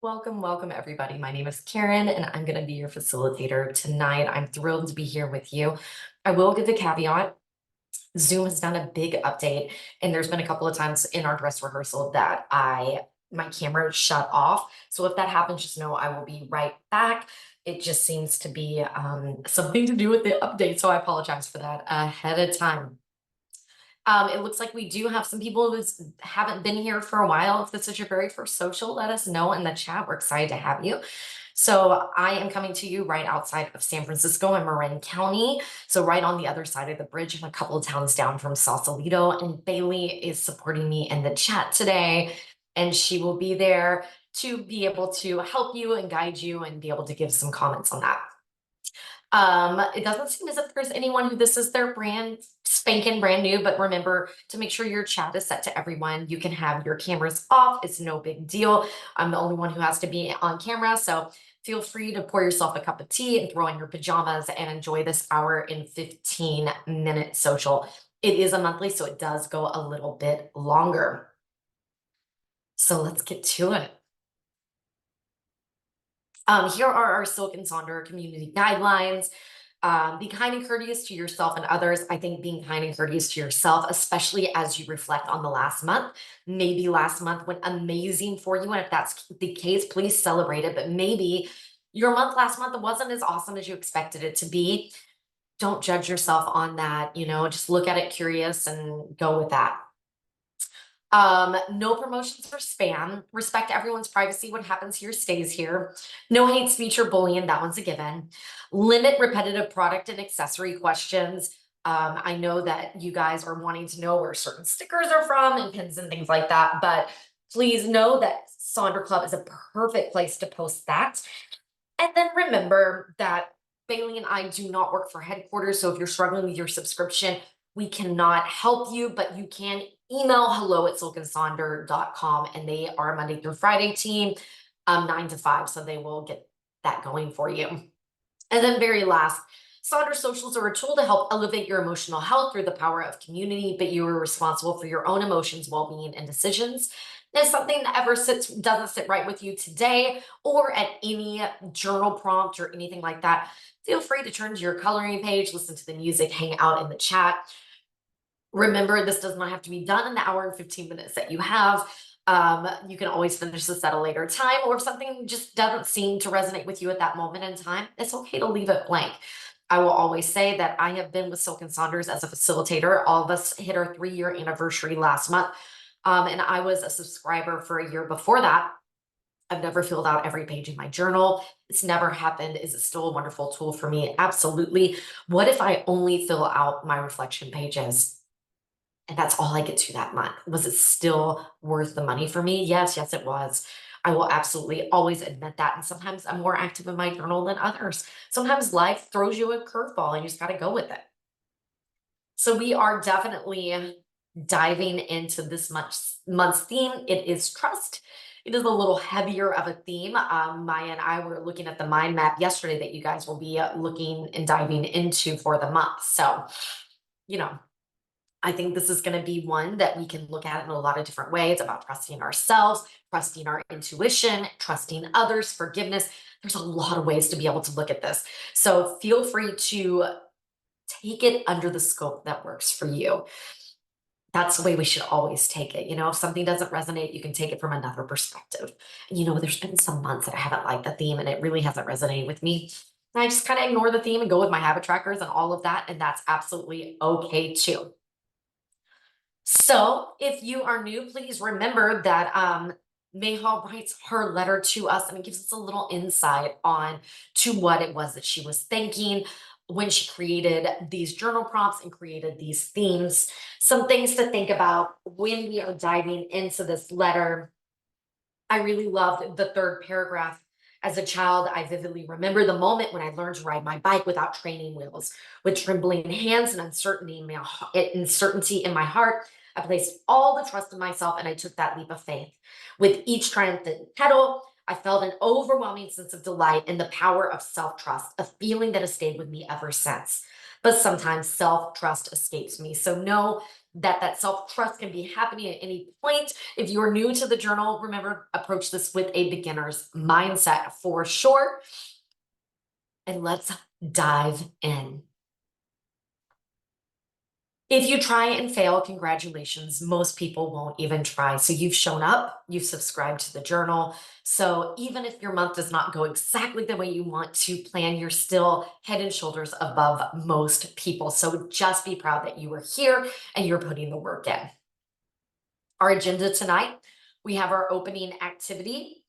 Welcome everybody. My name is Karen and I'm going to be your facilitator tonight. I'm thrilled to be here with you. I will give the caveat. Zoom has done a big update and there's been a couple of times in our dress rehearsal that my camera shut off. So if that happens, just know I will be right back. It just seems to be something to do with the update. So I apologize for that ahead of time. It looks like we do have some people who haven't been here for a while. If this is your very first social, let us know in the chat. We're excited to have you. So I am coming to you right outside of San Francisco in Marin County. So right on the other side of the bridge and a couple of towns down from Sausalito. And Bailey is supporting me in the chat today. And she will be there to be able to help you and guide you and be able to give some comments on that. It doesn't seem as if there's anyone who this is their brand spanking brand new, but remember to make sure your chat is set to everyone. You can have your cameras off. It's no big deal. I'm the only one who has to be on camera. So feel free to pour yourself a cup of tea and throw on your pajamas and enjoy this hour and 15-minute social. It is a monthly, so it does go a little bit longer. So let's get to it. Here are our Silk and Sonder community guidelines. Be kind and courteous to yourself and others. I think being kind and courteous to yourself, especially as you reflect on the last month, maybe last month went amazing for you. And if that's the case, please celebrate it. But maybe your month last month wasn't as awesome as you expected it to be. Don't judge yourself on that. Just look at it curious and go with that. No promotions or spam. Respect everyone's privacy. What happens here stays here. No hate speech or bullying. That one's a given. Limit repetitive product and accessory questions. I know that you guys are wanting to know where certain stickers are from and pins and things like that, but please know that Sonder Club is a perfect place to post that. And then remember that Bailey and I do not work for headquarters. So if you're struggling with your subscription, we cannot help you, but you can email hello@silkandsonder.com, and they are Monday through Friday team, 9 to 5. So they will get that going for you. And then very last, Sonder socials are a tool to help elevate your emotional health through the power of community, but you are responsible for your own emotions, well-being, and decisions. If something that doesn't sit right with you today or at any journal prompt or anything like that, feel free to turn to your coloring page, listen to the music, hang out in the chat. Remember, this does not have to be done in the hour and 15 minutes that you have. You can always finish this at a later time, or if something just doesn't seem to resonate with you at that moment in time, it's okay to leave it blank. I will always say that I have been with Silk and Saunders as a facilitator. All of us hit our 3-year anniversary last month. And I was a subscriber for a year before that. I've never filled out every page in my journal. It's never happened. Is it still a wonderful tool for me? Absolutely. What if I only fill out my reflection pages? And that's all I get to that month. Was it still worth the money for me? Yes, it was. I will absolutely always admit that. And sometimes I'm more active in my journal than others. Sometimes life throws you a curveball and you just got to go with it. So we are definitely diving into this month's theme. It is trust. It is a little heavier of a theme. Maya and I were looking at the mind map yesterday that you guys will be looking and diving into for the month. So, you know, I think this is going to be one that we can look at in a lot of different ways about trusting ourselves, trusting our intuition, trusting others, forgiveness. There's a lot of ways to be able to look at this. So feel free to take it under the scope that works for you. That's the way we should always take it. If something doesn't resonate, you can take it from another perspective. There's been some months that I haven't liked the theme and it really hasn't resonated with me. And I just kind of ignore the theme and go with my habit trackers and all of that. And that's absolutely okay too. So if you are new, please remember that Mayhaw writes her letter to us and it gives us a little insight on to what it was that she was thinking when she created these journal prompts and created these themes. Some things to think about when we are diving into this letter. I really loved the third paragraph. As a child, I vividly remember the moment when I learned to ride my bike without training wheels. With trembling hands and uncertainty in my heart, I placed all the trust in myself and I took that leap of faith. With each triumphant pedal, I felt an overwhelming sense of delight in the power of self-trust, a feeling that has stayed with me ever since. But sometimes self-trust escapes me. So know that self-trust can be happening at any point. If you're new to the journal, remember, approach this with a beginner's mindset for sure. And let's dive in. If you try and fail, congratulations. Most people won't even try. So you've shown up, you've subscribed to the journal. So even if your month does not go exactly the way you want to plan, you're still head and shoulders above most people. So just be proud that you are here and you're putting the work in. Our agenda tonight, we have our opening activity,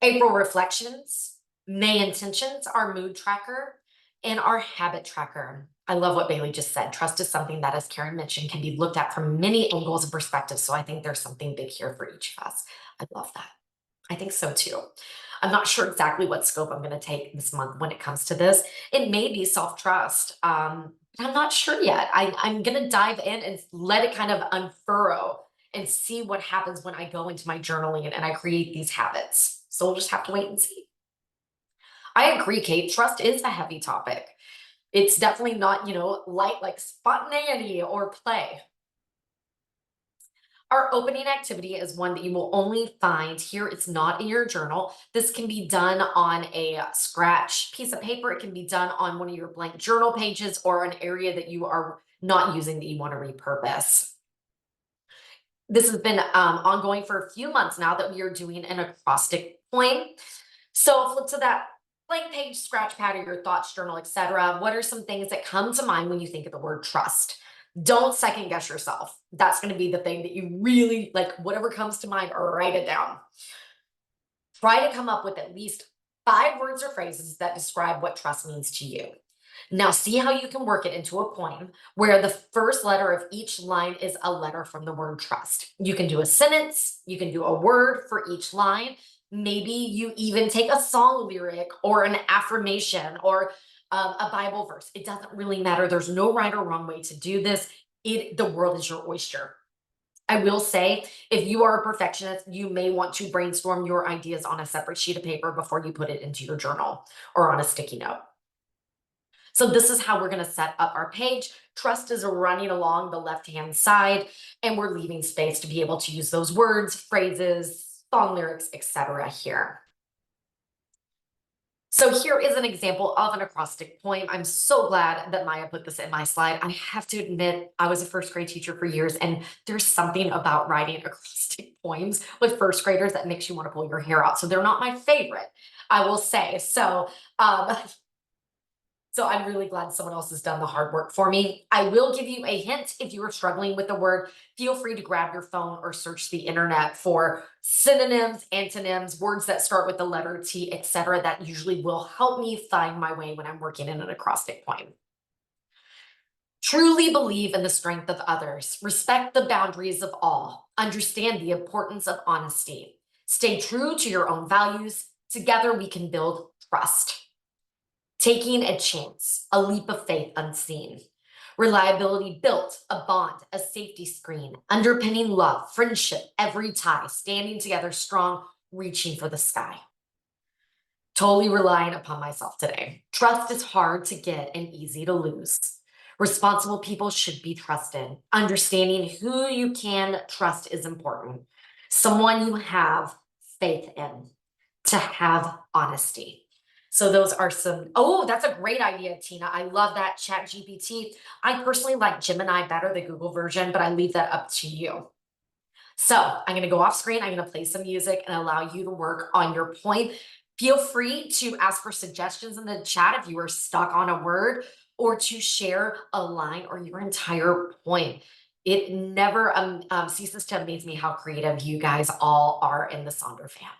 April reflections, May intentions, our mood tracker, and our habit tracker. I love what Bailey just said. Trust is something that, as Karen mentioned, can be looked at from many angles and perspectives. So I think there's something big here for each of us. I love that. I think so too. I'm not sure exactly what scope I'm going to take this month when it comes to this. It may be self trust. But I'm not sure yet. I'm going to dive in and let it kind of unfurrow and see what happens when I go into my journaling and I create these habits. So we'll just have to wait and see. I agree, Kate. Trust is a heavy topic. It's definitely not, light like spontaneity or play. Our opening activity is one that you will only find here. It's not in your journal. This can be done on a scratch piece of paper. It can be done on one of your blank journal pages or an area that you are not using that you want to repurpose. This has been ongoing for a few months now that we are doing an acrostic poem. So flip to that blank page, scratch pad, or your thoughts journal, etc. What are some things that come to mind when you think of the word trust? Don't second guess yourself. That's going to be the thing that you really like, whatever comes to mind, or write it down. Try to come up with at least 5 words or phrases that describe what trust means to you. Now, see how you can work it into a poem where the first letter of each line is a letter from the word trust. You can do a sentence, you can do a word for each line. Maybe you even take a song lyric or an affirmation or a Bible verse. It doesn't really matter. There's no right or wrong way to do this. The world is your oyster. I will say, if you are a perfectionist, you may want to brainstorm your ideas on a separate sheet of paper before you put it into your journal or on a sticky note. So this is how we're going to set up our page. Trust is running along the left-hand side, and we're leaving space to be able to use those words, phrases, song lyrics, etc. here. So here is an example of an acrostic poem. I'm so glad that Maya put this in my slide. I have to admit, I was a first grade teacher for years, and there's something about writing acrostic poems with first graders that makes you want to pull your hair out. So they're not my favorite, I will say. So I'm really glad someone else has done the hard work for me. I will give you a hint if you are struggling with the word. Feel free to grab your phone or search the internet for synonyms, antonyms, words that start with the letter T, etc. That usually will help me find my way when I'm working in an acrostic poem. Truly believe in the strength of others. Respect the boundaries of all. Understand the importance of honesty. Stay true to your own values. Together we can build trust. Taking a chance, a leap of faith unseen. Reliability built, a bond, a safety screen, underpinning love, friendship, every tie, standing together strong, reaching for the sky. Totally relying upon myself today. Trust is hard to get and easy to lose. Responsible people should be trusted. Understanding who you can trust is important. Someone you have faith in, to have honesty. So those are some, oh, that's a great idea, Tina. I love that. Chat GPT. I personally like Gemini better, the Google version, but I leave that up to you. So I'm going to go off screen. I'm going to play some music and allow you to work on your point. Feel free to ask for suggestions in the chat if you are stuck on a word, or to share a line or your entire point. It never ceases to amaze me how creative you guys all are in the Sonder fam.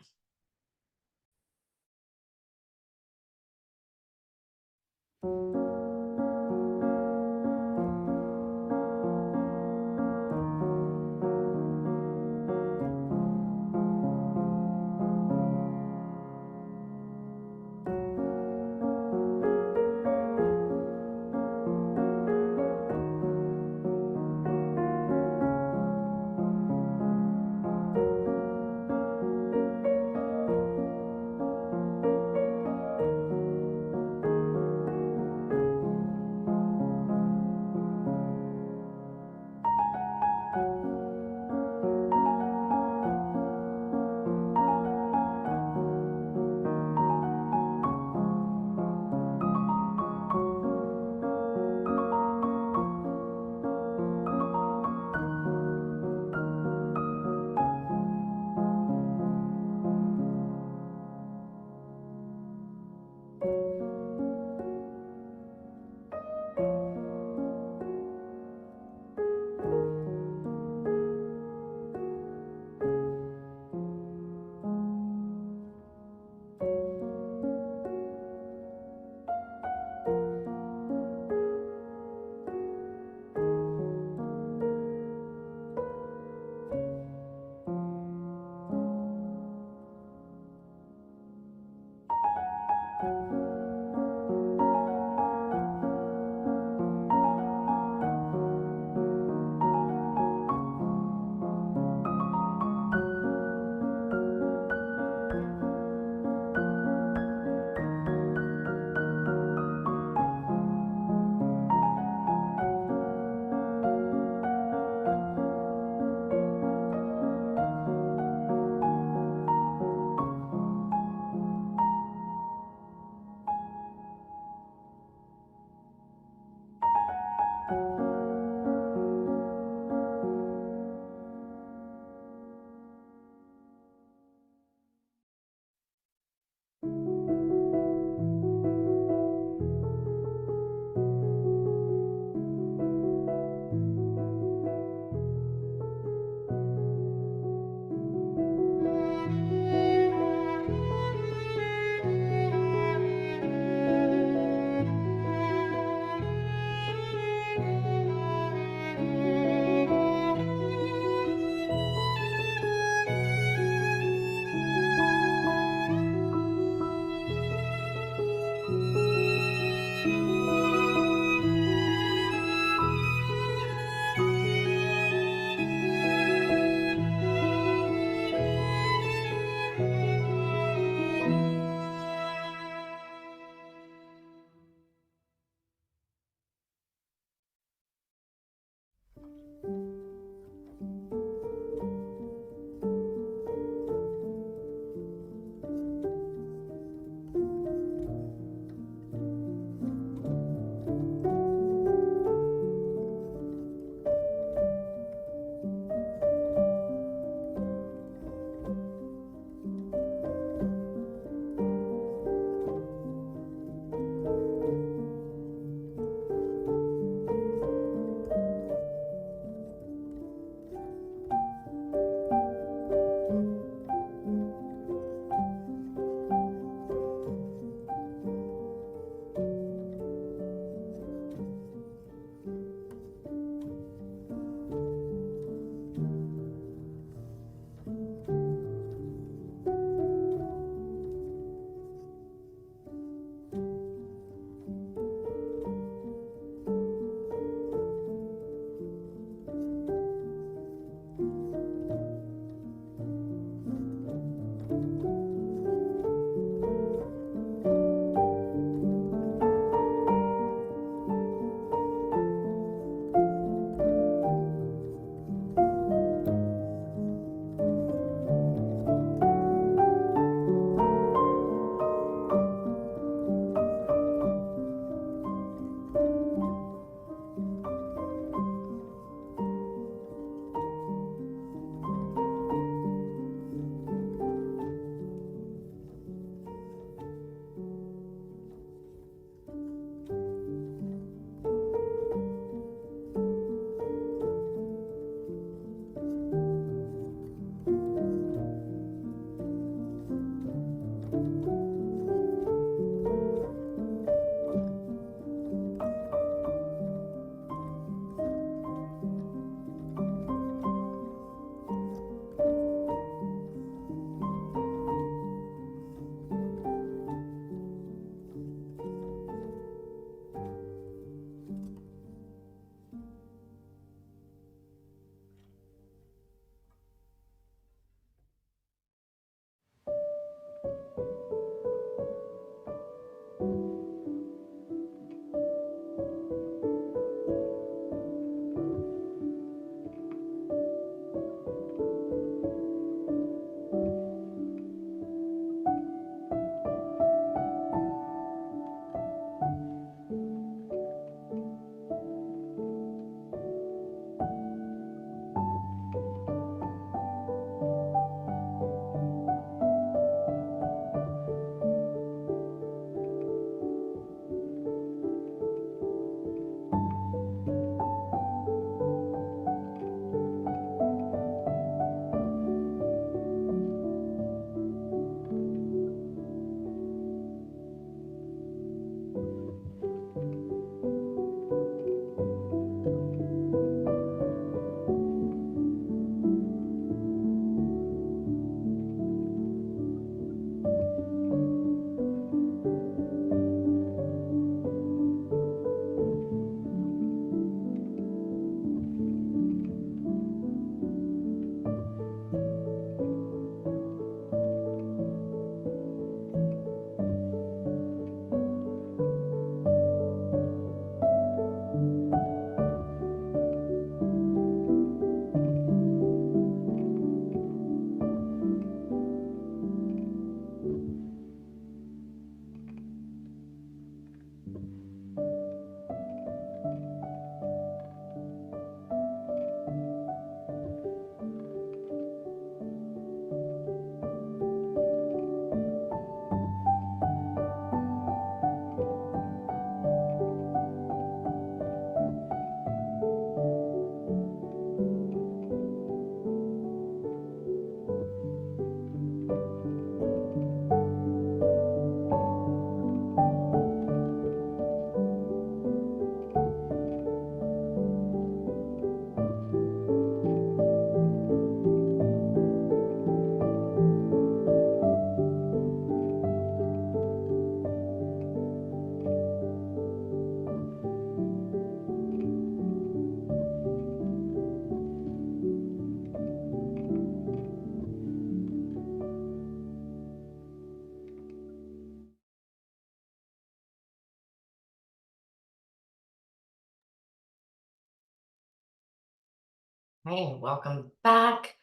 Hey, welcome back.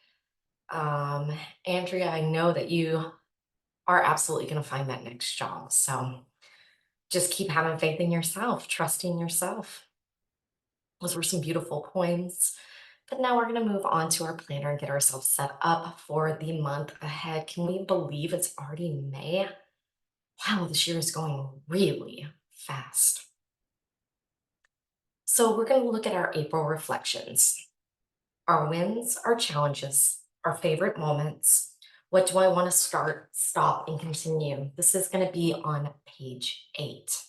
Um, Andrea, I know that you are absolutely going to find that next job. So just keep having faith in yourself, trusting yourself. Those were some beautiful points. But now we're going to move on to our planner and get ourselves set up for the month ahead. Can we believe it's already May? Wow, this year is going really fast. So we're going to look at our April reflections. Our wins, our challenges, our favorite moments. What do I want to start, stop, and continue? This is going to be on page 8.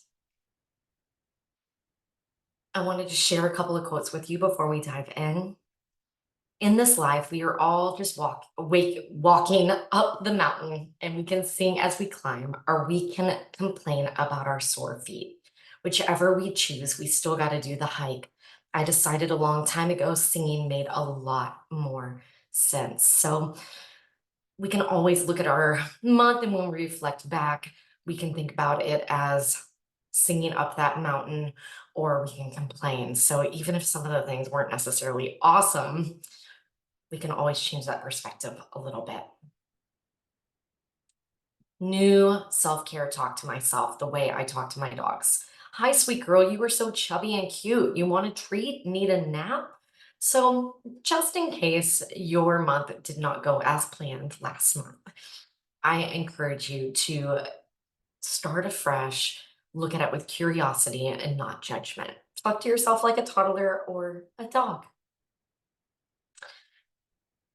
I wanted to share a couple of quotes with you before we dive in. In this life, we are all just walking up the mountain, and we can sing as we climb, or we can complain about our sore feet. Whichever we choose, we still got to do the hike. I decided a long time ago singing made a lot more sense. So we can always look at our month, and when we reflect back, we can think about it as singing up that mountain, or we can complain. So even if some of the things weren't necessarily awesome, we can always change that perspective a little bit. New self-care talk to myself, the way I talk to my dogs. Hi, sweet girl, you were so chubby and cute. You want a treat? Need a nap? So, just in case your month did not go as planned last month, I encourage you to start afresh, look at it with curiosity and not judgment. Talk to yourself like a toddler or a dog.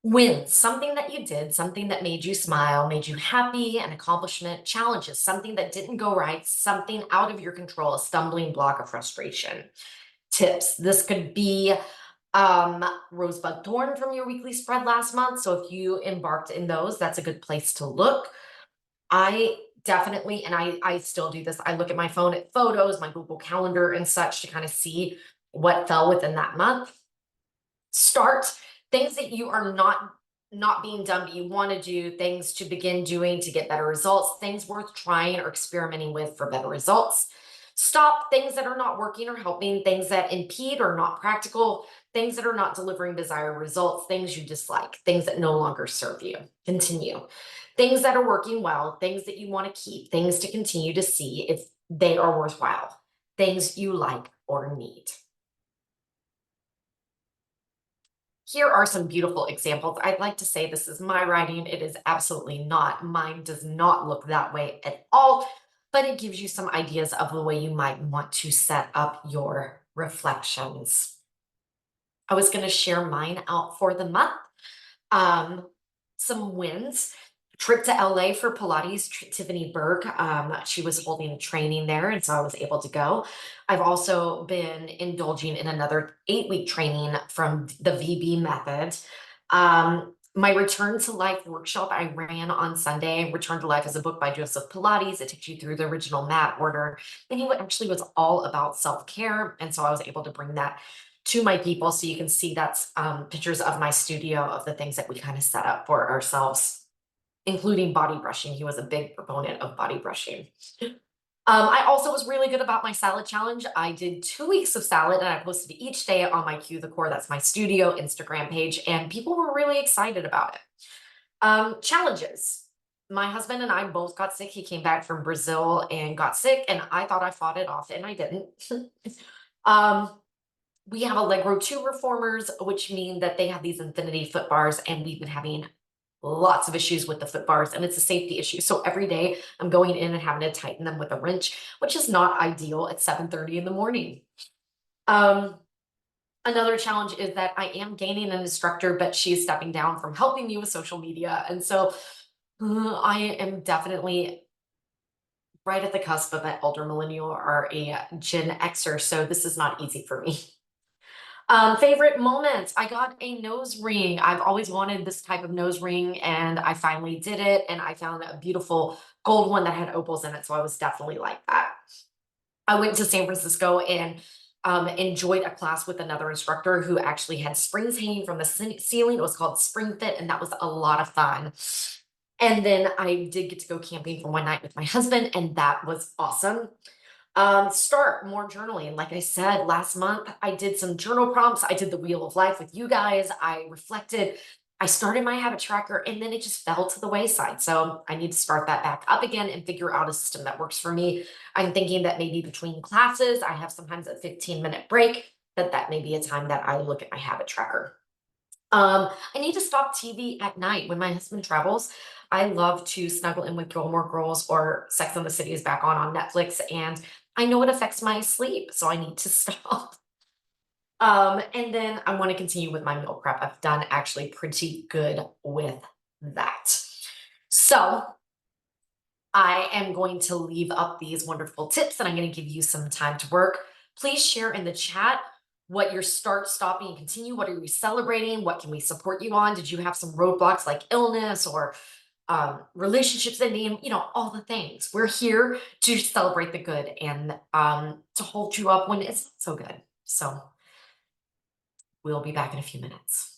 Wins, something that you did, something that made you smile, made you happy, an accomplishment, challenges, something that didn't go right, something out of your control, a stumbling block of frustration. Tips, this could be rosebud thorn from your weekly spread last month. So if you embarked in those, that's a good place to look. I definitely, and I still do this, I look at my phone at photos, my Google Calendar and such to kind of see what fell within that month. Start things that you are not being done, but you want to do, things to begin doing to get better results, things worth trying or experimenting with for better results. Stop things that are not working or helping, things that impede or not practical, things that are not delivering desired results, things you dislike, things that no longer serve you. Continue. Things that are working well, things that you want to keep, things to continue to see if they are worthwhile, things you like or need. Here are some beautiful examples. I'd like to say this is my writing. It is absolutely not. Mine does not look that way at all, but it gives you some ideas of the way you might want to set up your reflections. I was going to share mine out for the month. Um, some wins. Trip to LA for Pilates, Tiffany Berg. She was holding a training there, and so I was able to go. I've also been indulging in another 8-week training from the VB method. My Return to Life workshop I ran on Sunday. Return to Life is a book by Joseph Pilates. It takes you through the original mat order. And he actually was all about self-care. And so I was able to bring that to my people. So you can see that's pictures of my studio of the things that we kind of set up for ourselves, including body brushing. He was a big proponent of body brushing. I also was really good about my salad challenge. I did 2 weeks of salad and I posted each day on my Cue the Core, that's my studio Instagram page, and people were really excited about it. Challenges. My husband and I both got sick. He came back from Brazil and got sick, and I thought I fought it off, and I didn't. um, we have Allegro 2 reformers, which mean that they have these infinity foot bars, and we've been having lots of issues with the foot bars, and it's a safety issue. So every day I'm going in and having to tighten them with a wrench, which is not ideal at 7:30 in the morning. Um, Another challenge is that I am gaining an instructor, but she is stepping down from helping me with social media. And so I am definitely right at the cusp of an elder millennial or a Gen Xer. So this is not easy for me. Favorite moments. I got a nose ring. I've always wanted this type of nose ring, and I finally did it. And I found a beautiful gold one that had opals in it. So I was definitely like that. I went to San Francisco and enjoyed a class with another instructor who actually had springs hanging from the ceiling. It was called Spring Fit, and that was a lot of fun. And then I did get to go camping for one night with my husband, and that was awesome. Start more journaling. Like I said, last month I did some journal prompts. I did the wheel of life with you guys. I reflected. I started my habit tracker and then it just fell to the wayside. So I need to start that back up again and figure out a system that works for me. I'm thinking that maybe between classes, I have sometimes a 15-minute break, that may be a time that I look at my habit tracker. I need to stop TV at night when my husband travels. I love to snuggle in with Gilmore Girls or Sex and the City is back on Netflix, and I know it affects my sleep, so I need to stop. And then I want to continue with my meal prep. I've done actually pretty good with that. So I am going to leave up these wonderful tips and I'm going to give you some time to work. Please share in the chat what your start, stopping, and continue. What are you celebrating? What can we support you on? Did you have some roadblocks like illness or relationships ending? You know, all the things. We're here to celebrate the good and to hold you up when it's not so good. So we'll be back in a few minutes.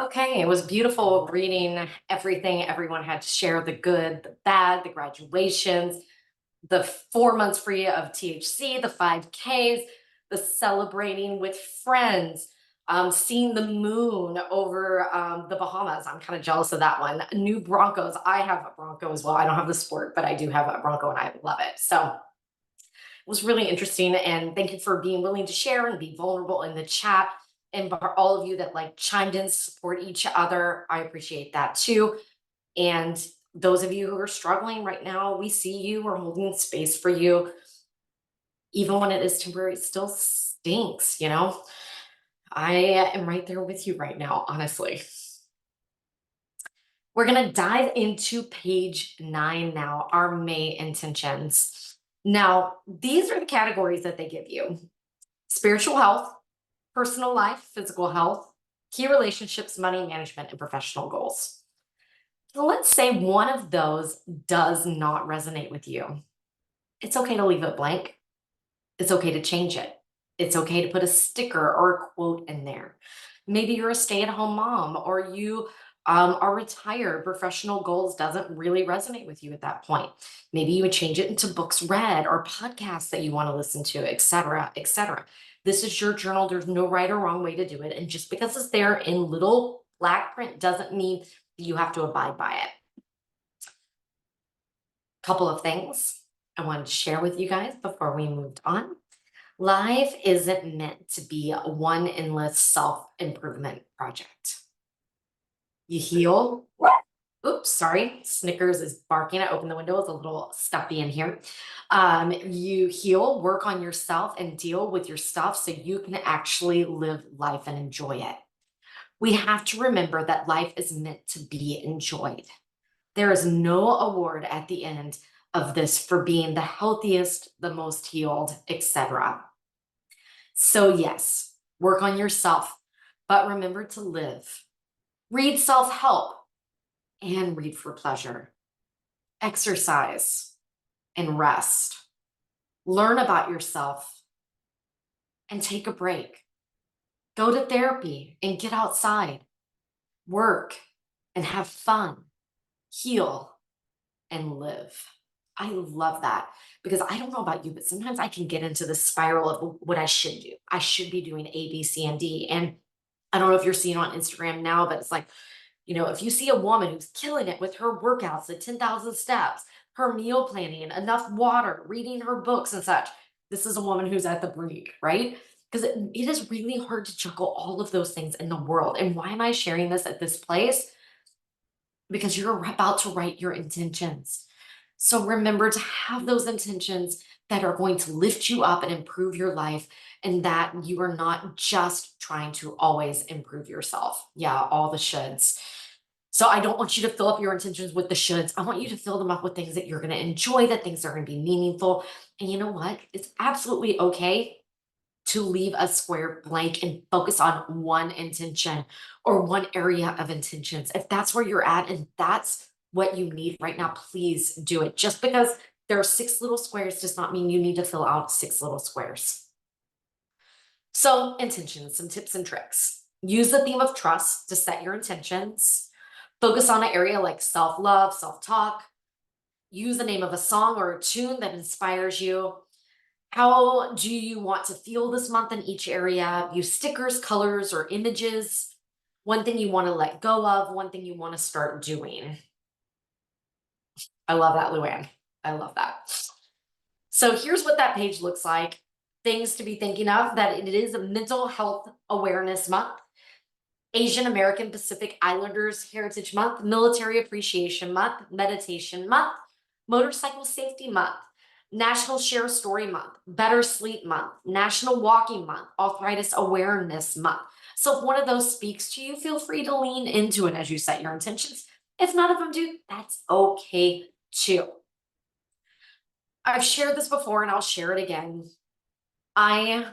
Okay, it was beautiful reading everything everyone had to share, the good, the bad, the graduations, the 4 months free of THC, the 5Ks, the celebrating with friends, seeing the moon over the Bahamas. I'm kind of jealous of that one. New Broncos. I have a Bronco as well. I don't have the sport, but I do have a Bronco and I love it. So it was really interesting. And thank you for being willing to share and be vulnerable in the chat. And for all of you that like chimed in, support each other, I appreciate that too. And those of you who are struggling right now, we see you. We're holding space for you. Even when it is temporary, it still stinks, you know? I am right there with you right now, honestly. We're going to dive into page 9 now, our May intentions. Now, these are the categories that they give you: spiritual health, personal life, physical health, key relationships, money management, and professional goals. So let's say one of those does not resonate with you. It's okay to leave it blank. It's okay to change it. It's okay to put a sticker or a quote in there. Maybe you're a stay-at-home mom or you are retired. Professional goals doesn't really resonate with you at that point. Maybe you would change it into books read or podcasts that you want to listen to, et cetera, et cetera. This is your journal. There's no right or wrong way to do it. And just because it's there in little black print doesn't mean you have to abide by it. Couple of things I wanted to share with you guys before we moved on. Life isn't meant to be one endless self-improvement project. You heal. Oops, sorry. Snickers is barking. I opened the window. It's a little stuffy in here. You heal, work on yourself, and deal with your stuff so you can actually live life and enjoy it. We have to remember that life is meant to be enjoyed. There is no award at the end of this for being the healthiest, the most healed, etc. So, yes, work on yourself, but remember to live. Read self help and read for pleasure. Exercise and rest. learn about yourself, and take a break. Go to therapy and get outside, work and have fun, heal and live. I love that because I don't know about you, but sometimes I can get into the spiral of what I should do. I should be doing A, B, C, and D. And I don't know if you're seeing on Instagram now, but it's like, if you see a woman who's killing it with her workouts, the 10,000 steps, her meal planning, enough water, reading her books and such, this is a woman who's at the brink, right? Because it is really hard to juggle all of those things in the world. And why am I sharing this at this place? Because you're about to write your intentions. So remember to have those intentions that are going to lift you up and improve your life, and that you are not just trying to always improve yourself. Yeah, all the shoulds. So I don't want you to fill up your intentions with the shoulds. I want you to fill them up with things that you're going to enjoy, that things are going to be meaningful. And you know what? It's absolutely okay to leave a square blank and focus on one intention or one area of intentions. If that's where you're at and that's what you need right now, please do it. Just because there are six little squares does not mean you need to fill out six little squares. So, intentions, some tips and tricks. Use the theme of trust to set your intentions. Focus on an area like self love, self talk. Use the name of a song or a tune that inspires you. How do you want to feel this month in each area? Use stickers, colors, or images. One thing you want to let go of, one thing you want to start doing. I love that, Luann. I love that. So here's what that page looks like. Things to be thinking of: that it is a Mental Health Awareness Month, Asian American Pacific Islanders Heritage Month, Military Appreciation Month, Meditation Month, Motorcycle Safety Month, National Share a Story Month, Better Sleep Month, National Walking Month, Arthritis Awareness Month. So if one of those speaks to you, feel free to lean into it as you set your intentions. If none of them do, that's okay too. I've shared this before and I'll share it again. I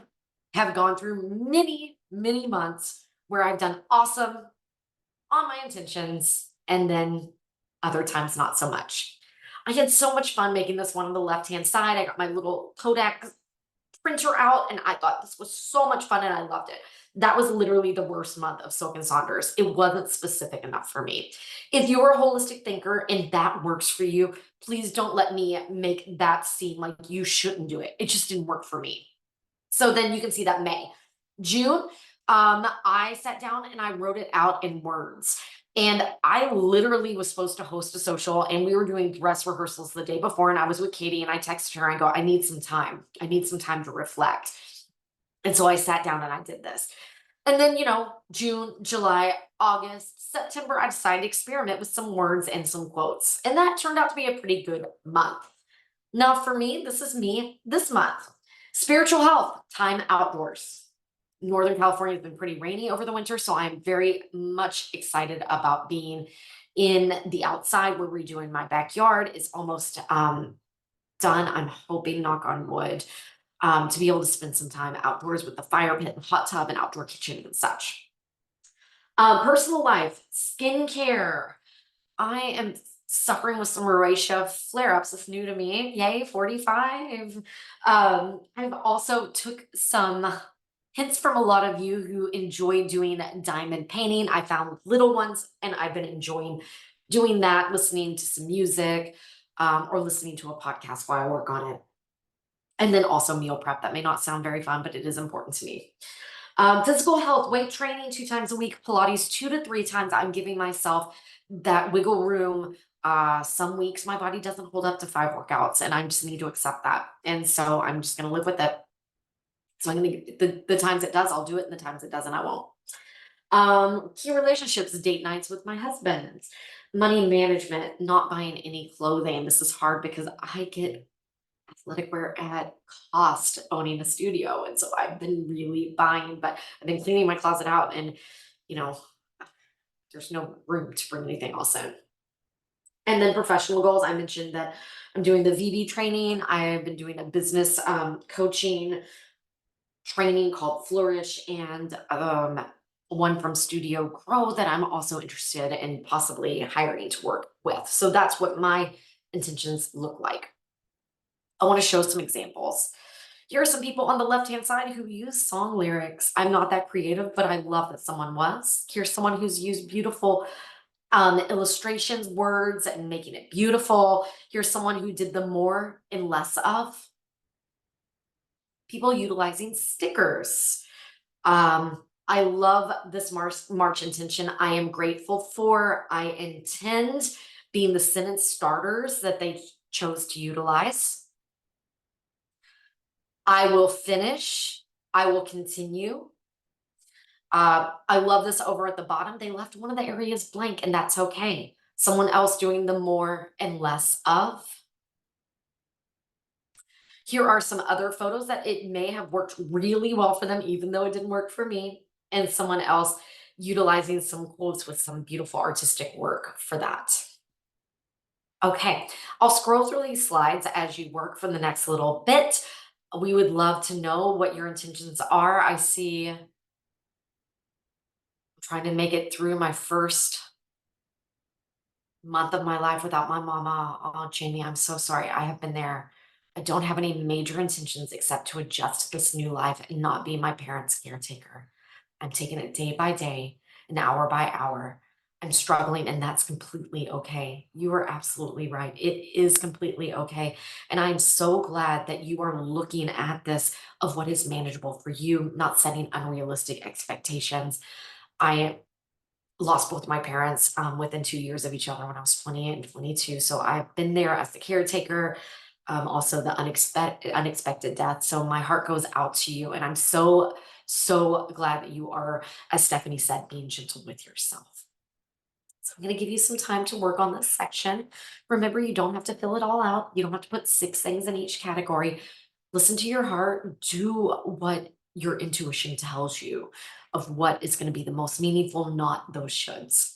have gone through many, many months where I've done awesome on my intentions, and then other times not so much. I had so much fun making this one on the left-hand side. I got my little Kodak printer out and I thought this was so much fun and I loved it. That was literally the worst month of Silk and Saunders. It wasn't specific enough for me. If you're a holistic thinker and that works for you, please don't let me make that seem like you shouldn't do it. It just didn't work for me. So then you can see that May. June, I sat down and I wrote it out in words. And I literally was supposed to host a social, and we were doing dress rehearsals the day before. And I was with Katie and I texted her and I go, I need some time. I need some time to reflect. And so I sat down and I did this. And then, June, July, August, September, I decided to experiment with some words and some quotes. And that turned out to be a pretty good month. Now, for me, this is me this month. Spiritual health, time outdoors. Northern California has been pretty rainy over the winter, so I'm very much excited about being in the outside. We're redoing my backyard. It's almost done. I'm hoping, knock on wood, to be able to spend some time outdoors with the fire pit and hot tub and outdoor kitchen and such. Personal life, skincare. I am suffering with some rosacea flare-ups. It's new to me. Yay, 45. I've also took some hints from a lot of you who enjoy doing diamond painting. I found little ones and I've been enjoying doing that, listening to some music, or listening to a podcast while I work on it. And then also meal prep. That may not sound very fun, but it is important to me. Physical health, weight training 2 times a week, Pilates 2 to 3 times. I'm giving myself that wiggle room. Some weeks my body doesn't hold up to 5 workouts, and I just need to accept that. And so I'm just going to live with it. So I'm going to, the times it does, I'll do it. And the times it doesn't, I won't. Key relationships, date nights with my husband, money management, not buying any clothing. This is hard because I get athletic wear at cost owning a studio. And so I've been really buying, but I've been cleaning my closet out and, there's no room to bring anything else in. And then professional goals. I mentioned that I'm doing the VB training. I've been doing a business coaching training called Flourish, and one from Studio Grow that I'm also interested in possibly hiring to work with. So that's what my intentions look like. I want to show some examples. Here are some people on the left-hand side who use song lyrics. I'm not that creative, but I love that someone was. Here's someone who's used beautiful illustrations, words, and making it beautiful. Here's someone who did the more and less of. People utilizing stickers. I love this March intention. I am grateful for. I intend being the sentence starters that they chose to utilize. I will finish. I will continue. I love this over at the bottom. They left one of the areas blank, and that's okay. Someone else doing the more and less of. Here are some other photos that it may have worked really well for them, even though it didn't work for me, and someone else utilizing some quotes with some beautiful artistic work for that. Okay, I'll scroll through these slides as you work for the next little bit. We would love to know what your intentions are. I see I'm trying to make it through my first month of my life without my mama. Oh, Jamie, I'm so sorry. I have been there. I don't have any major intentions except to adjust to this new life and not be my parents' caretaker. I'm taking it day by day and hour by hour. I'm struggling, and that's completely okay. You are absolutely right. It is completely okay. And I'm so glad that you are looking at this of what is manageable for you, not setting unrealistic expectations. I lost both my parents within 2 years of each other when I was 20 and 22. So I've been there as the caretaker, also the unexpected death. So my heart goes out to you. And I'm so, so glad that you are, as Stephanie said, being gentle with yourself. So I'm going to give you some time to work on this section. Remember, you don't have to fill it all out. You don't have to put 6 things in each category. Listen to your heart, do what your intuition tells you of what is going to be the most meaningful, not those shoulds.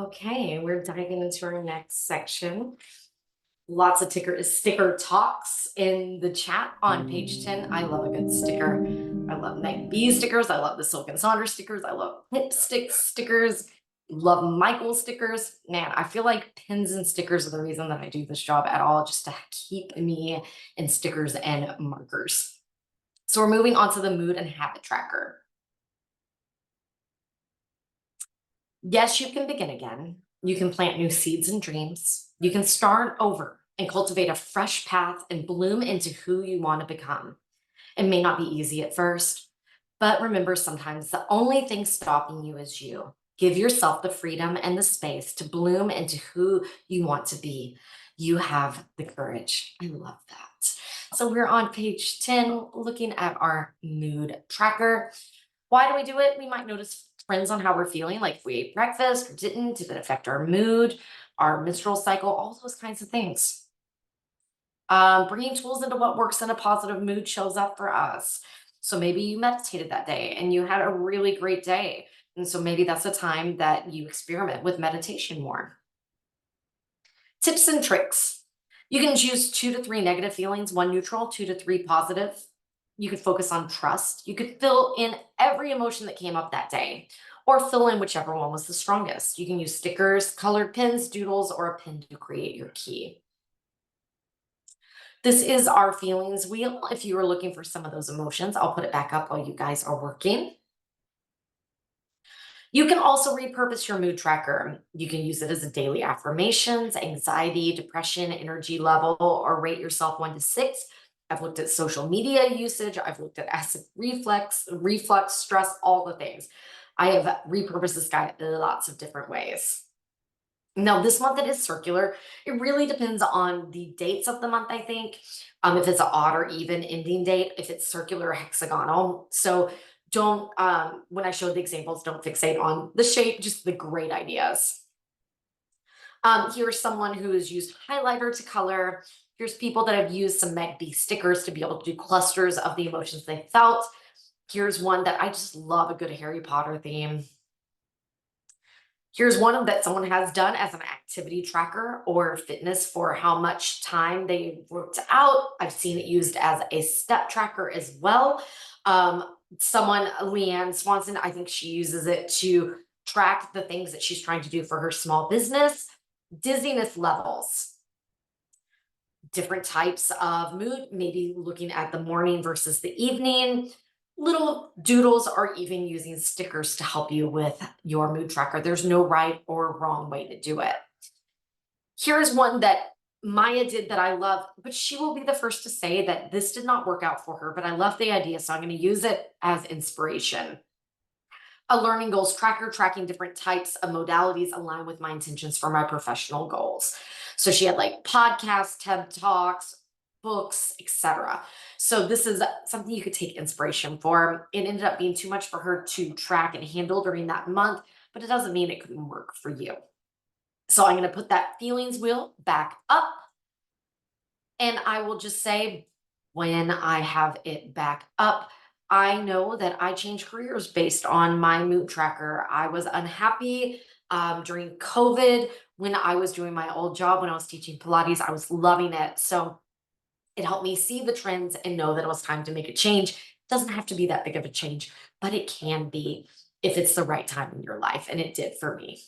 Okay, we're diving into our next section. Lots of sticker talks in the chat on page 10. I love a good sticker. I love Meg B stickers. I love the Silk and Sonder stickers. I love stickers. Love Michael stickers. Man, I feel like pins and stickers are the reason that I do this job at all, just to keep me in stickers and markers. So we're moving on to the mood and habit tracker. Yes, you can begin again. You can plant new seeds and dreams. You can start over and cultivate a fresh path and bloom into who you want to become. It may not be easy at first, but remember sometimes the only thing stopping you is you. Give yourself the freedom and the space to bloom into who you want to be. You have the courage. I love that. So we're on page 10, looking at our mood tracker. Why do we do it? We might notice trends on how we're feeling, like if we ate breakfast or didn't, did it affect our mood, our menstrual cycle, all those kinds of things. Bringing tools into what works in a positive mood shows up for us. So maybe you meditated that day and you had a really great day. And so maybe that's a time that you experiment with meditation more. Tips and tricks. You can choose 2 to 3 negative feelings, 1 neutral, 2 to 3 positive. You could focus on trust. You could fill in every emotion that came up that day, or fill in whichever one was the strongest. You can use stickers, colored pins, doodles, or a pin to create your key. This is our feelings wheel. If you were looking for some of those emotions, I'll put it back up while you guys are working. You can also repurpose your mood tracker. You can use it as a daily affirmations, anxiety, depression, energy level, or rate yourself 1 to 6. I've looked at social media usage. I've looked at acid reflux, stress, all the things. I have repurposed this guy lots of different ways. Now, this month it is circular. It really depends on the dates of the month, I think. If it's an odd or even ending date, if it's circular or hexagonal. So don't, when I show the examples, don't fixate on the shape, just the great ideas. Here's someone who has used highlighter to color. Here's people that have used some Meg B stickers to be able to do clusters of the emotions they felt. Here's one that I just love, a good Harry Potter theme. Here's one that someone has done as an activity tracker or fitness for how much time they worked out. I've seen it used as a step tracker as well. Someone, Leanne Swanson, I think she uses it to track the things that she's trying to do for her small business. Dizziness levels, different types of mood, maybe looking at the morning versus the evening. Little doodles, or even using stickers to help you with your mood tracker. There's no right or wrong way to do it. Here's one that Maya did that I love, but she will be the first to say that this did not work out for her, but I love the idea, so I'm going to use it as inspiration. A learning goals tracker, tracking different types of modalities align with my intentions for my professional goals. So she had like podcasts, TED Talks, books, etc. So this is something you could take inspiration for. It ended up being too much for her to track and handle during that month, but it doesn't mean it couldn't work for you. So I'm going to put that feelings wheel back up, and I will just say, when I have it back up, I know that I changed careers based on my mood tracker. I was unhappy during COVID when I was doing my old job, when I was teaching Pilates. I was loving it. So it helped me see the trends and know that it was time to make a change. It doesn't have to be that big of a change, but it can be if it's the right time in your life. And it did for me.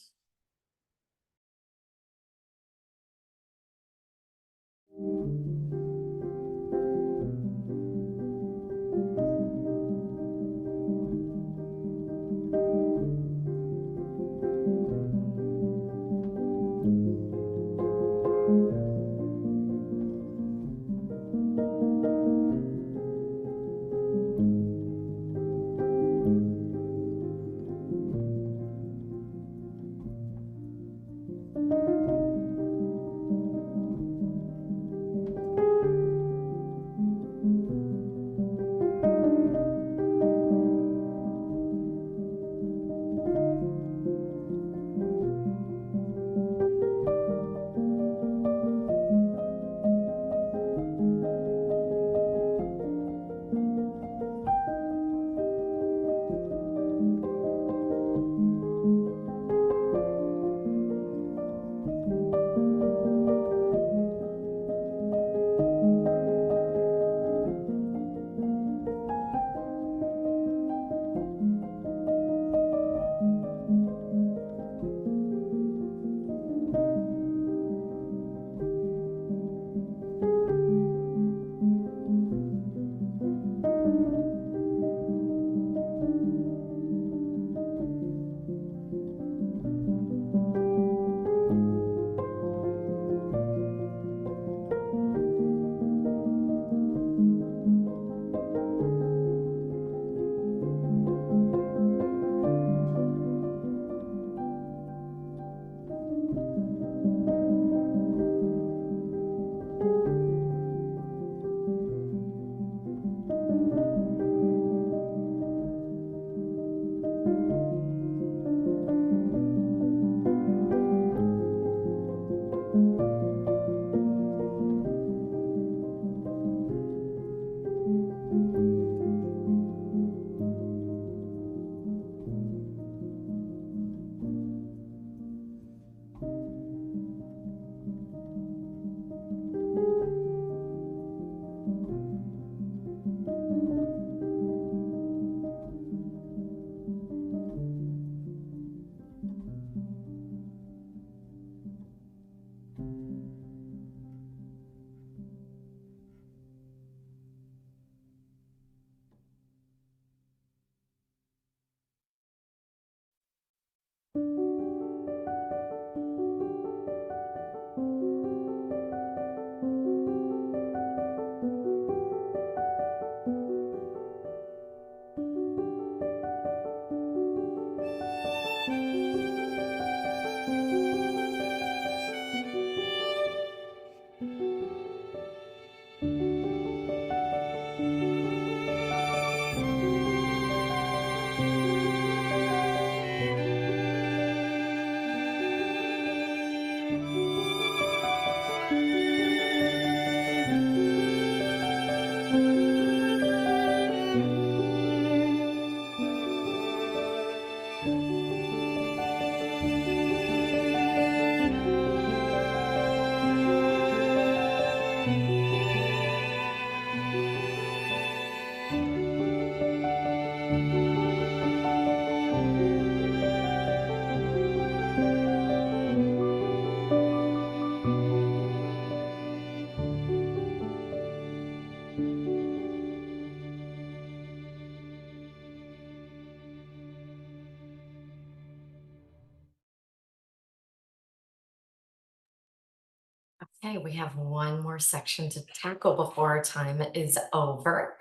Okay, we have one more section to tackle before our time is over.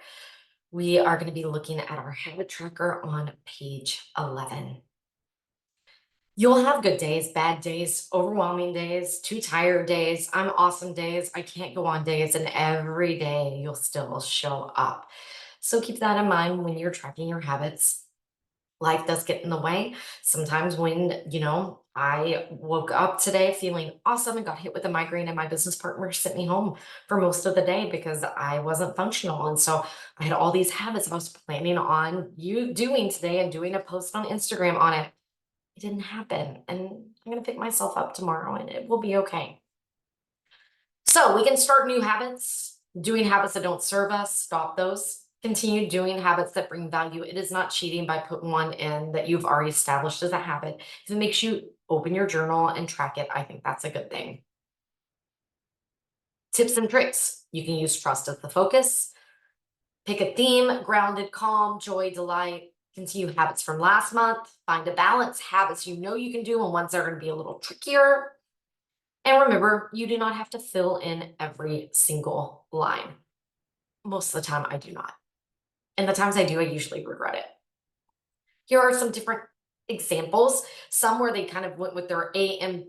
We are going to be looking at our habit tracker on page 11. You'll have good days, bad days, overwhelming days, too tired days, I'm awesome days, I can't go on days, and every day you'll still show up. So keep that in mind when you're tracking your habits. Life does get in the way. Sometimes when I woke up today feeling awesome and got hit with a migraine, and my business partner sent me home for most of the day because I wasn't functional. And so I had all these habits I was planning on you doing today and doing a post on Instagram on it. It didn't happen. And I'm going to pick myself up tomorrow and it will be okay. So we can start new habits, doing habits that don't serve us, stop those. Continue doing habits that bring value. It is not cheating by putting one in that you've already established as a habit. If it makes you open your journal and track it, I think that's a good thing. Tips and tricks. You can use trust as the focus. Pick a theme: grounded, calm, joy, delight. Continue habits from last month. Find a balance: habits you know you can do and ones that are going to be a little trickier. And remember, you do not have to fill in every single line. Most of the time, I do not. And the times I do, I usually regret it. Here are some different examples. Some where they kind of went with their AM,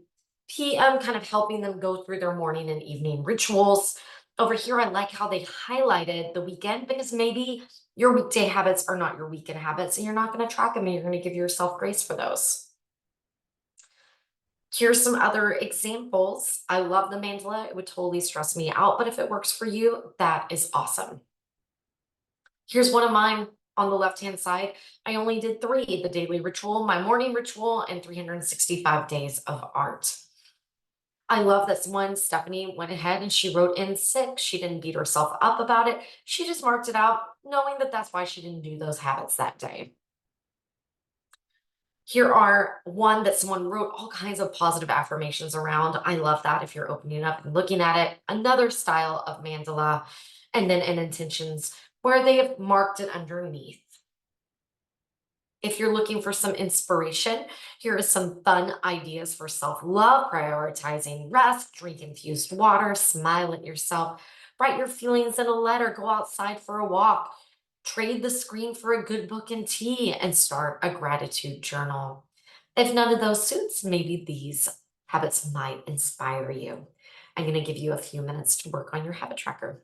PM, kind of helping them go through their morning and evening rituals. Over here, I like how they highlighted the weekend because maybe your weekday habits are not your weekend habits and you're not going to track them and you're going to give yourself grace for those. Here's some other examples. I love the mandala. It would totally stress me out, but if it works for you, that is awesome. Here's one of mine on the left-hand side. I only did three: the daily ritual, my morning ritual, and 365 days of art. I love this one. Stephanie went ahead and she wrote in six. She didn't beat herself up about it. She just marked it out, knowing that that's why she didn't do those habits that day. Here are one that someone wrote all kinds of positive affirmations around. I love that if you're opening it up and looking at it. Another style of mandala, and then an intentions where they have marked it underneath. If you're looking for some inspiration, here are some fun ideas for self love: prioritizing rest, drink infused water, smile at yourself, write your feelings in a letter, go outside for a walk, trade the screen for a good book and tea, and start a gratitude journal. If none of those suits, maybe these habits might inspire you. I'm going to give you a few minutes to work on your habit tracker.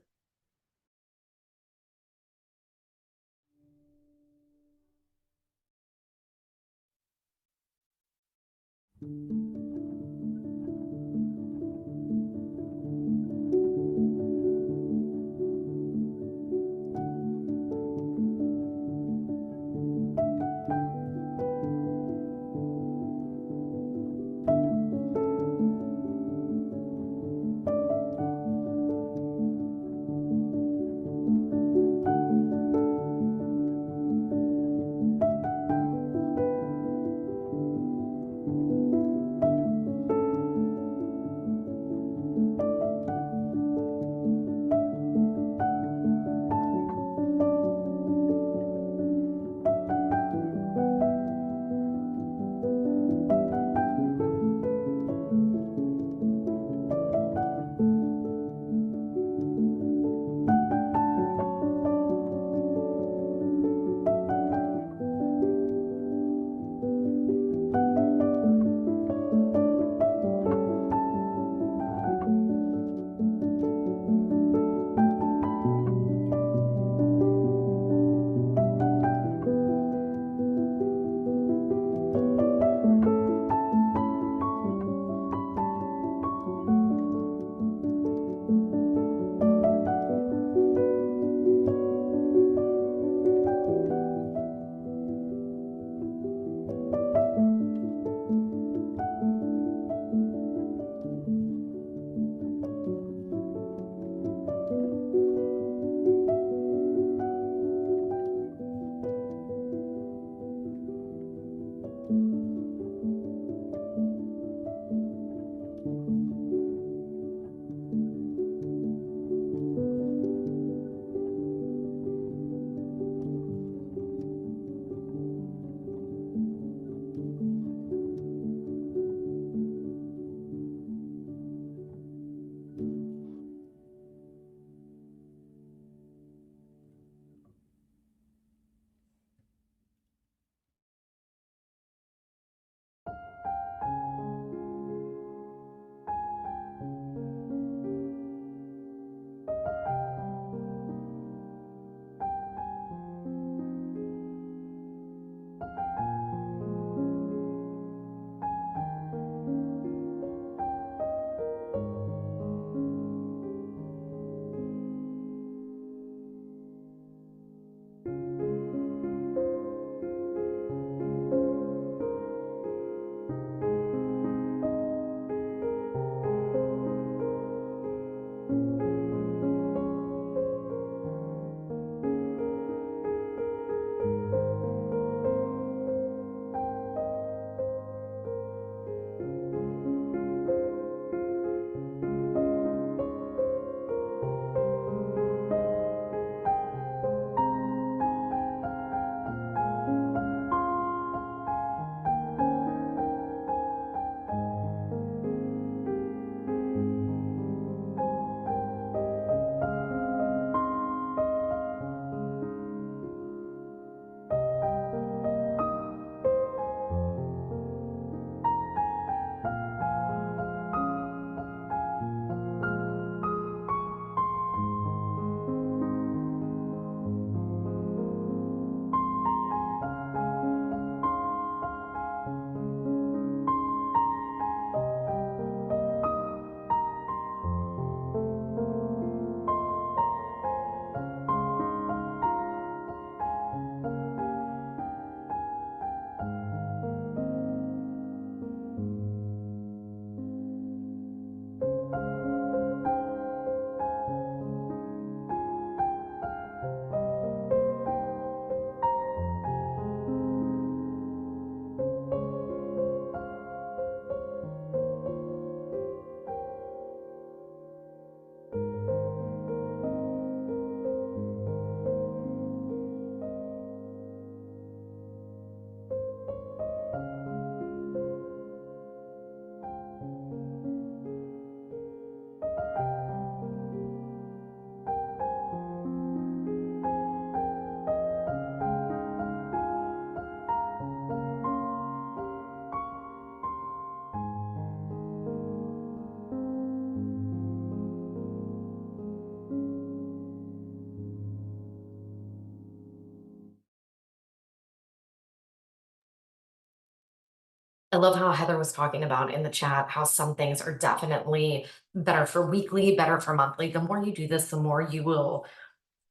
I love how Heather was talking about in the chat how some things are definitely better for weekly, better for monthly. The more you do this, the more you will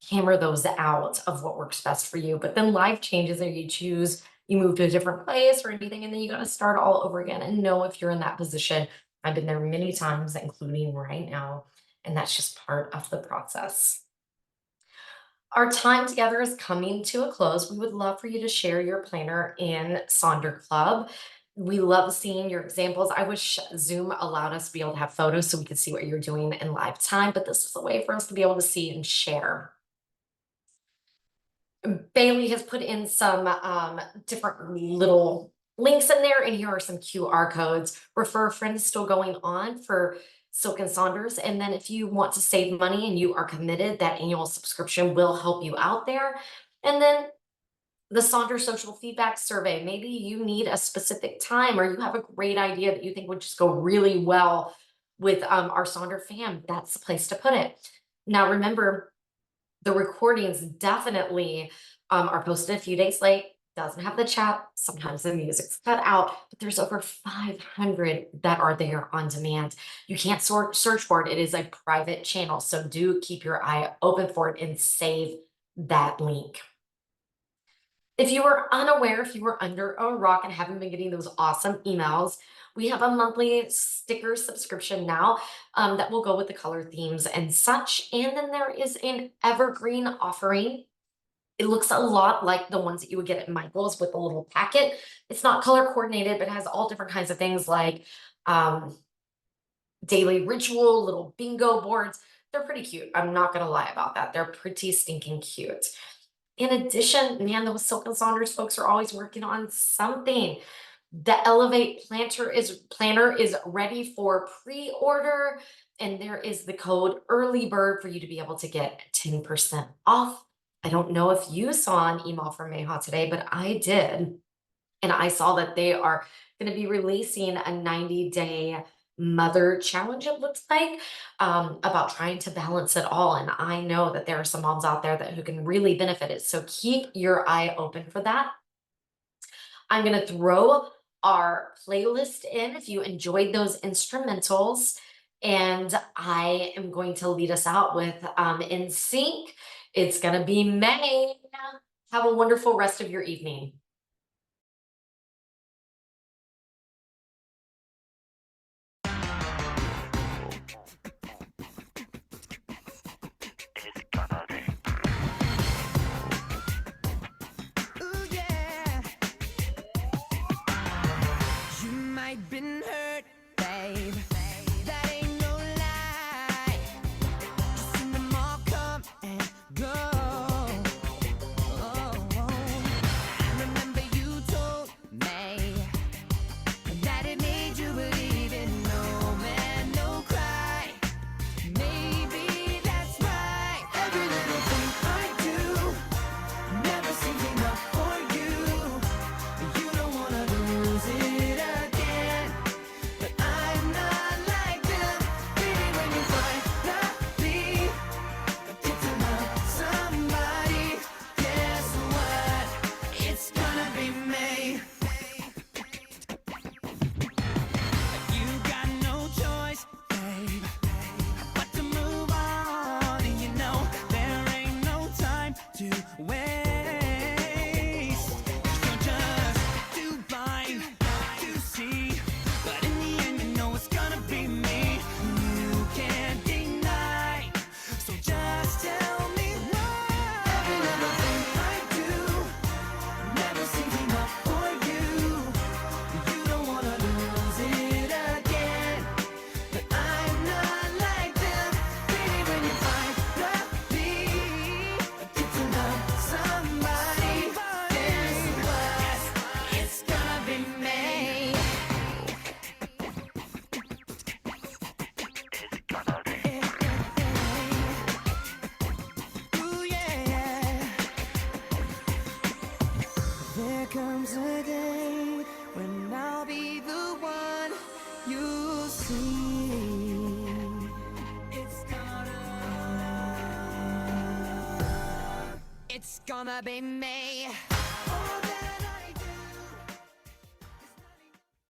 hammer those out of what works best for you. But then life changes, or you choose, you move to a different place or anything, and then you got to start all over again. And know if you're in that position, I've been there many times, including right now, and that's just part of the process. Our time together is coming to a close. We would love for you to share your planner in Sonder Club. We love seeing your examples. I wish Zoom allowed us to be able to have photos so we could see what you're doing in live time, but this is a way for us to be able to see and share. Bailey has put in some different little links in there, and here are some QR codes. Refer a friend is still going on for Silk and Saunders. And then if you want to save money and you are committed, that annual subscription will help you out there. And then the Sonder Social Feedback Survey. Maybe you need a specific time, or you have a great idea that you think would just go really well with our Sonder fam. That's the place to put it. Now, remember, the recordings definitely are posted a few days late. Doesn't have the chat. Sometimes the music's cut out, but there's over 500 that are there on demand. You can't search for it. It is a private channel. So do keep your eye open for it and save that link. If you were unaware, if you were under a rock and haven't been getting those awesome emails, we have a monthly sticker subscription now that will go with the color themes and such. And then there is an evergreen offering. It looks a lot like the ones that you would get at Michael's with a little packet. It's not color coordinated, but it has all different kinds of things like daily ritual, little bingo boards. They're pretty cute. I'm not going to lie about that. They're pretty stinking cute. In addition, man, those Silk and Saunders folks are always working on something. The Elevate planner is ready for pre-order, and there is the code early bird for you to be able to get 10% off. I don't know if you saw an email from Mayha today, but I did. And I saw that they are going to be releasing a 90-day mother challenge, it looks like, about trying to balance it all. And I know that there are some moms out there who can really benefit it. So keep your eye open for that. I'm going to throw our playlist in if you enjoyed those instrumentals. And I am going to lead us out with In Sync. It's going to be May. Have a wonderful rest of your evening. Been hurt, babe. That ain't no lie. Just seen them all come and go. I remember you told me that it made you believe in no man, no cry. Maybe that's right. Every little thing I do never seems enough for you. You don't wanna lose it again. But I'm not like them. Baby, when you finally get to love somebody, guess what? It's gonna be me. You got no choice, babe, but to move on. And you know there ain't no time to waste. You're just too blind to see. But in the end, you know it's gonna be me. You can't deny. So just tell me why. Every little thing I do never seems enough for you. You don't wanna lose it again. But I'm not like them. Baby, when you finally get to love somebody, guess what? It's gonna be me. Ooh, yeah. There comes a day when I'll be the one you see. It's gonna be me.